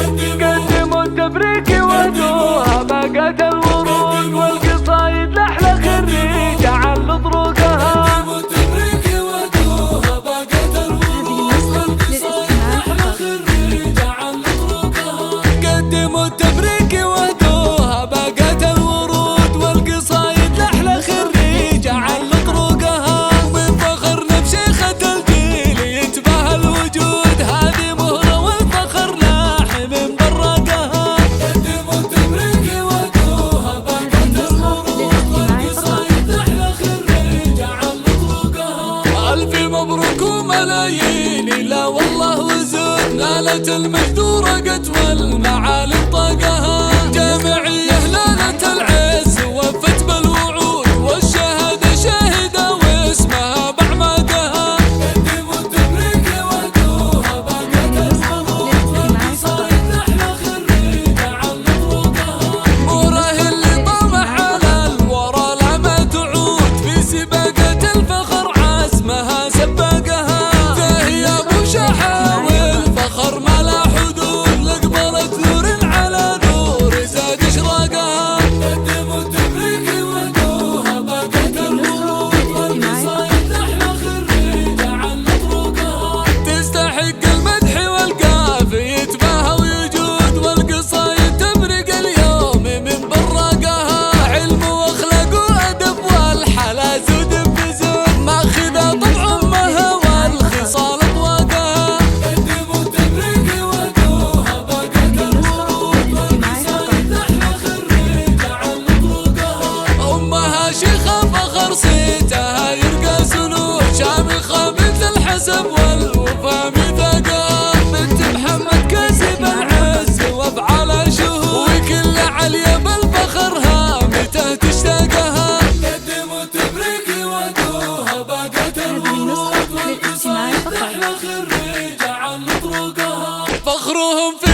قدموا التبريك ودوها باقات الورود والقصايد لأحلى خريج على طرقها. قدموا التبريك ودوها باقات الورود والقصايد لأحلى خريج على طرقها. قدموا التبريك ودوها باقات الورود والقصايد لأحلى خريج على طرقها. من فخرنا بشيخة الجيل يتباهى الوجود، هذه مهرة والفخر لاح من برقها. قدموا التبريك ودوها باقات الورود والقصايد لأحلى خريج على طرقها. ألف مبروك وملايين لا والله وزود، نالت المجد ورقت والمعالم طاقها. جامعية هلالة العز وفت بالوعود، والشهادة شاهدة واسمها بأعماقها. قدموا التبريك ودوها باقات الورود والقصايد لأحلى خريج على طرقها. موره اللي طمح على الورى لا ما تعود، في سباقة الفخر عزمها سباقها. فهي ابو شحا والفخر ما لا حدود، لقبلت نور على نور زاد اشراقها. قدموا التبريك ودوها باقات الورود والقصايد لأحلى خريج على طرقها. تستحق المدح والقافي يتباهى ويجود، والقصايد تبرق اليوم من براقها. علم واخلاق وادب والحلا زود بزود، ماخذه طبع امها والخصال اطواقها. قدموا التبريك ودوها باقات الورود والقصايد لأحلى خريج على طرقها. امها شيخه فخر صيتها يرقى سنود، شامخه مثل الحسب والوفا ميثاقها. بنت محمد كاسب العز وافعالها شهود، وكل عليا بالفخر هامته تشتاقها. قدموا التبريك ودوها باقات الورود والقصايد لأحلى خريج على طرقها. فخرهم في